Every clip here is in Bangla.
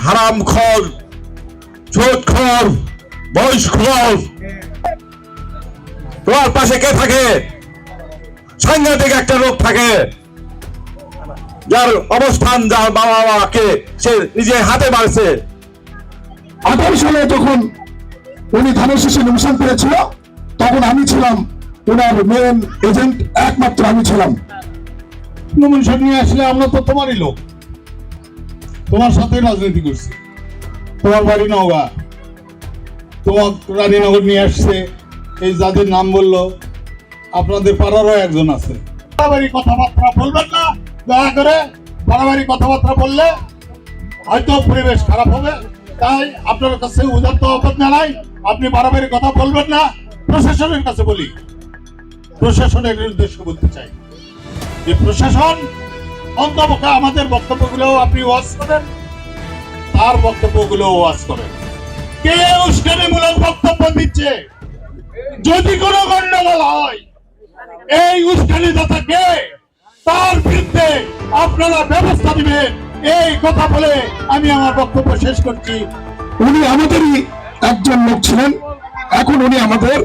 হারামখোর, সুদখোর, বয়স্কর। তোমার পাশে কে থাকে? সাংঘাতিক একটা লোক থাকে, যার অবস্থান, যার বাবা মাকে সে নিজে হাতে মারছে। 18 সালে যখন উনি ধানের শীষে নমিশন পেয়েছিল, তখন আমি ছিলাম ওনার মেন এজেন্ট, একমাত্র আমি ছিলাম। নমিশন নিয়ে আসলে আমরা তো তোমারই লোক, তোমার সাথে রাজনীতি করছি। তোমার বাড়ি নওগাঁ, তোমার রানীনগর নিয়ে আসছে। এই যাদের নাম বললো, আপনাদের পাড়ারও একজন আছে। বাড়াবাড়ি কথাবার্তা বলবেন না, দয়া করে। বাড়াবাড়ি কথাবার্তা বললে হয়তো পরিবেশ খারাপ হবে। তাই আপনার কাছে উদাত্ত আহ্বান জানাই, আপনি বাড়াবাড়ি কথা বলবেন না। প্রশাসনের কাছে বলি, প্রশাসনের উদ্দেশ্যে বলতে চাই যে প্রশাসন অন্তপক্ষে আমাদের বক্তব্যগুলো আপনি ওয়াজ করেন, তার বক্তব্যগুলো ওয়াজ করেন। কে উস্কানিমূলক বক্তব্য দিচ্ছে? যদি কোনো গন্ডগোল হয়, এই উস্কানিদাতা কে, তার বিরুদ্ধে আপনারা ব্যবস্থা নেবেন। এই কথা বলে আমি আমার বক্তব্য শেষ করছি। উনি আমাদেরই একজন লোক ছিলেন, এখন উনি আমাদের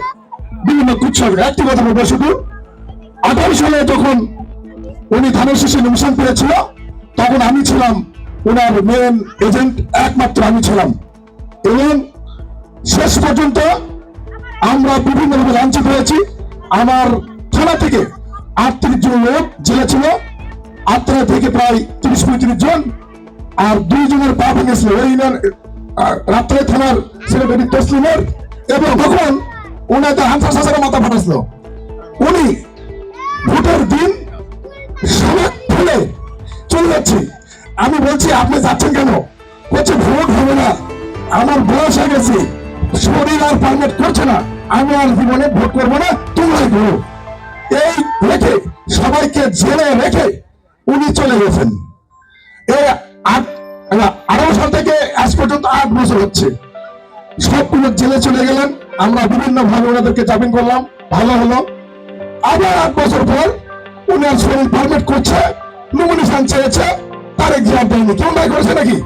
বিভিন্ন কুৎসবের। একটি কথা বলবো শুধু, 18 সালে যখন উনি ধানের শীষে নমিশন পেয়েছিল, তখন আমি ছিলাম ওনার মেন এজেন্ট, একমাত্র আমি ছিলাম। এবং শেষ পর্যন্ত আমরা বিভিন্নভাবে লাঞ্ছিত হয়েছি। আমার থানা থেকে 38 জন লোক জেলে ছিল, আত্রা থেকে প্রায় 30-35 জন, আর 2 জনের পা ভেঙেছিল ওই রাত্রে থানার সেক্রেটারি তসলিমের। এবং তখন ওনাদের হান্সার শাসনের মাথা ফাটাছিল। উনি ভোটের দিন সবাই ফেলে চলে যাচ্ছে। আমি বলছি আপনি যাচ্ছেন কেন? বলছে ভোট হবে না, আমার বয়স হয়ে গেছে, শরীর আর পারমিট করছে না, আমি আর জীবনে ভোট করবো না, তোমরাই করো। এই রেখে সবাইকে জেলে রেখে উনি চলে গেছেন। এই 18 সাল থেকে আজ পর্যন্ত 8 বছর হচ্ছে। সবগুলো জেলে চলে গেলেন, আমরা বিভিন্ন ভাবে ওনাদেরকে জামিন করলাম, ভালো হলো। আবার 8 বছর পর উনার শরীর পারমিট করছে, নমিনেশন চেয়েছে, তার এক্সাম দেয়নি। কেউ নাই করেছে নাকি?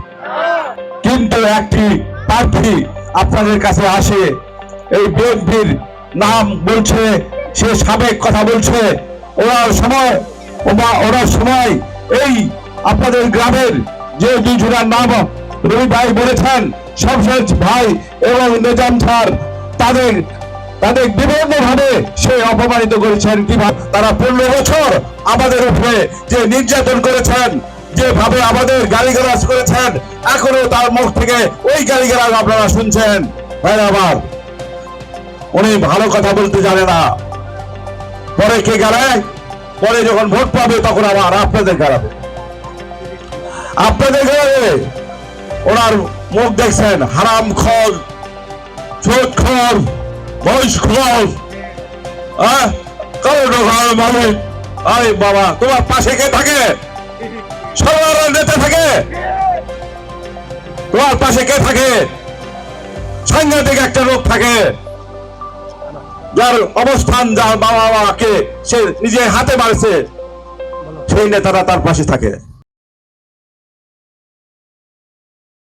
কিন্তু একটি প্রার্থী আপনাদের কাছে আসে, এই বিএনপির নাম বলছে, সে সাবেক কথা বলছে। ওরা সময় এই আপনাদের গ্রামের যে 2 জনের নাম রবি ভাই বলেছেন, শমশের ভাই এবং নিজাম স্যার, তাদের বিভিন্ন ভাবে সে অপমানিত করেছেন। কিভাবে তারা 15 বছর আমাদের উপরে যে নির্যাতন করেছেন, যেভাবে আমাদের গালিগালাজ করেছেন, এখনো তার মুখ থেকে ওই গালিগালাজ আপনারা শুনছেন। ভাই আমার, উনি ভালো কথা বলতে জানে না। পরে কে গালায়? পরে যখন ভোট পাবে তখন আবার আপনাদের গালাবে, আপনাদের গালাবে। ওনার মুখ দেখছেন, হারামখোর, সুদখোর, বয়স্কর। মানে আরে বাবা, তোমার পাশে কে থাকে? সবার নেতা থাকে। তোমার পাশে কে থাকে? সাংঘাতিক একটা লোক থাকে, যার অবস্থান, যার বাবা মাকে সে নিজে হাতে মারছে, সেই নেতারা তার পাশে থাকে।